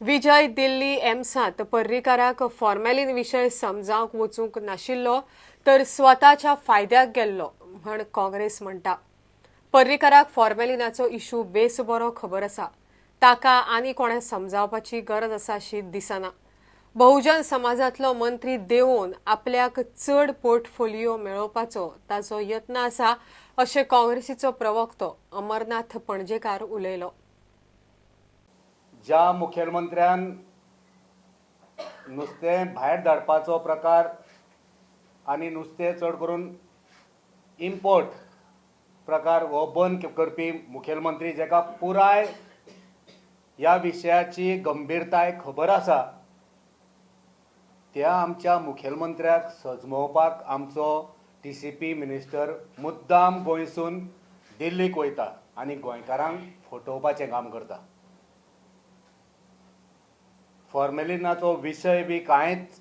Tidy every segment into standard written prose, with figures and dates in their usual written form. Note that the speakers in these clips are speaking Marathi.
विजय दिल्ली एम्सांत पर्रीकाराक फॉर्मेलिन विशय समजावंक वचूंक नाशिल्लो तर स्वताच्या फायद्याक गेल्लो म्हण काँग्रेस म्हणटा। पर्रीकाराक फॉर्मेलिनाचो इशू बेस बरो खबर आसा, ताका आनी कोणे समजावपाची गरज आसा अशी दिसना। बहुजन समाजातलो मंत्री देंवोवन आपल्याक चड पोर्टफोलिओ मेळोवपाचो ताचो यत्न आसा अशें काँग्रेसीचो प्रवक्तो अमरनाथ पणजेकार उलयलो। ज्या मुखेलमंत्र्यान नुस्तें भायर धाडपाचो प्रकार आनी नुस्तें चड करून इम्पोर्ट प्रकार हो बंद करपी मुखेलमंत्री, जेका पुराय ह्या विशयाची गंभीरताय खबर आसा, त्या आमच्या मुखेलमंत्र्याक सजमोवपाक आमचो TCP मिनिस्टर मुद्दाम गोंयसून दिल्लीक वयता आनी गोंयकारांक फटोवपाचें काम करता। फॉर्मेलिनाचो विशय बी कांयच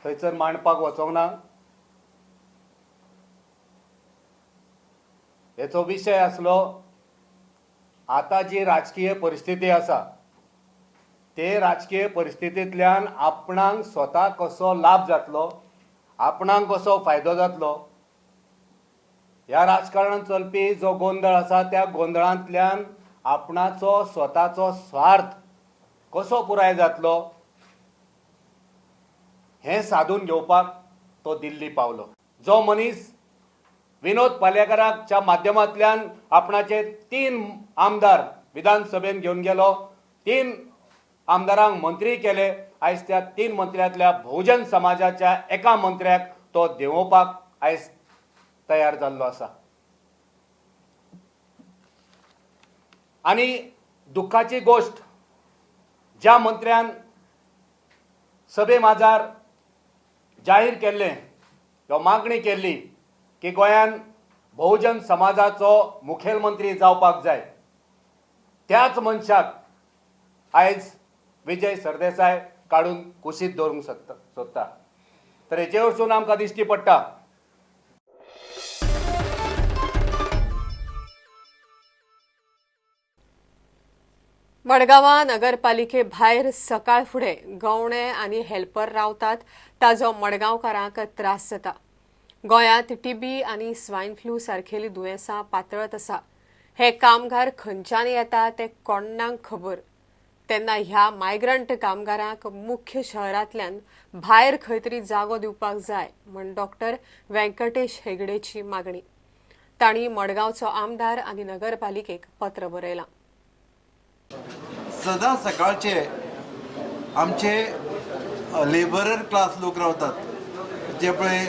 थंयसर मांडपाक वचोंक ना। हेचो विशय आसलो आतां जी राजकीय परिस्थिती आसा, ते राजकीय परिस्थितींतल्यान आपणाक स्वता कसो लाभ जातलो, आपणाक कसो फायदो जातलो, ह्या राजकारणांत चलपी जो गोंधळ आसा त्या गोंधळांतल्यान आपणाचो स्वताचो स्वार्थ कसो पुराय जातलो हें साधून घेवपाक तो दिल्ली पावलो। जो मनीस विनोद पालेकराच्या माध्यमांतल्यान आपणाचे 3 आमदार विधानसभेन घेवन गेलो, 3 आमदारांक मंत्री केले, आयज त्या 3 मंत्र्यांतल्या बहुजन समाजाच्या एका मंत्र्याक तो देंवोवपाक आयज तयार जाल्लो आसा। आनी दुख्खाची गोष्ट, ज्या मंत्र्यान सभे माजार जाहीर केल्लें किंवा मागणी केल्ली की गोंयान बहुजन समाजाचो मुखेलमंत्री जावपाक जाय, त्याच मनशाक आयज विजय सरदेसाय काडून कुशीत दवरूंक सोदता। तर हेचे वरसून आमकां दिश्टी पडटा मडगांवां नगरपालिके भायर सकाळ फुडें गवणे आनी हेल्पर रावतात, ताजो मडगांवकारांक त्रास जाता। गोंयांत TB आनी स्वायन फ्लू सारकेली दुयेंसां पातळत आसा। हे कामगार खंयच्यान येता ते कोणांक खबर, तेन्ना ह्या मायग्रंट कामगारांक मुख्य शहरांतल्यान भायर खंय तरी जागो दिवपाक जाय म्हण डॉक्टर व्यंकटेश हेगडेची मागणी। तांणी मडगांवचो आमदार आनी नगरपालिकेक पत्र बरयलां। सदां सकाळचे आमचे लेबरर क्लास लोक रावतात, जे पळय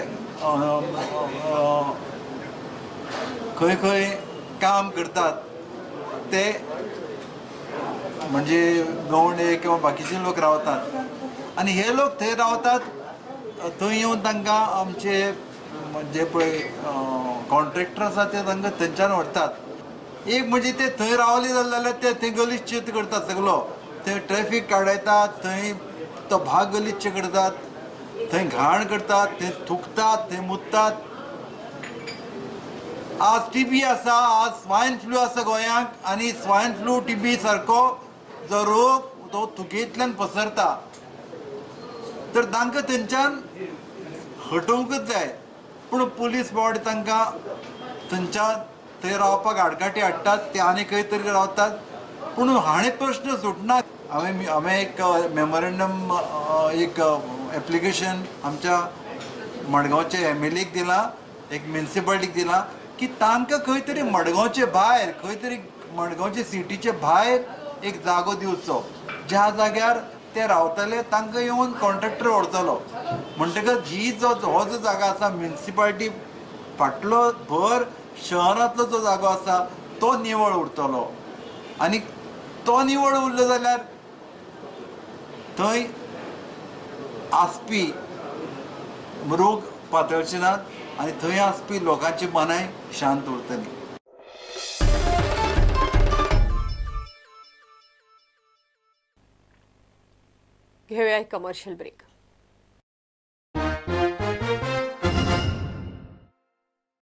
खंय खंय काम करतात ते, म्हणजे गवंडे किंवा बाकीचे लोक रावतात आनी हे लोक थंय रावतात। थंय येवन तांकां आमचे जे पळय कॉन्ट्रॅक्टर आसा ते तांकां थंयच्यान व्हरतात। एक म्हणजे ते थंय रावले जाल्यार ते थंय गलिच्छ करतात सगलो, थंय ट्रॅफिक काडयतात, थंय तो भाग गलिच्छ करतात, थंय घाण करतात, थंय थुकतात, थंय मुततात। आज TB आसा, आज स्वायन फ्लू आसा गोंयांत, आनी स्वायन फ्लू TB सारको जो रोग तो थुकेंतल्यान पसरता, तर तांकां थंयच्यान हटोवंकच जाय। पूण पुलीस बॉड तांकां थंयच्या थंय रावपाक आडकाठी हाडटात, ते आनी खंय तरी रावतात, पूण हाणे प्रश्न सुटना। हांवें एक मेमोरेंडम, एक एप्लिकेशन आमच्या मडगांवच्या MLAक दिलां, एक म्युनिसिपालिटीक दिलां की तांकां खंय तरी मडगांवचे भायर, खंय तरी मडगांवचे सिटीचे भायर एक जागो दिवचो, ज्या जाग्यार ते रावतले तांकां येवन कॉन्ट्रॅक्टर व्हरतलो। म्हणटकच ही हो जो जागो आसा म्युनिसिपालिटी फाटलो भर शहरांतलो जो जागो आसा तो निवळ उरतलो, आनी तो निवळ उरलो जाल्यार थंय आसपी रोग पातळचे नात आनी थंय आसपी लोकांची मनाय शांत उरतली। घेऊया एक कमर्शियल ब्रेक।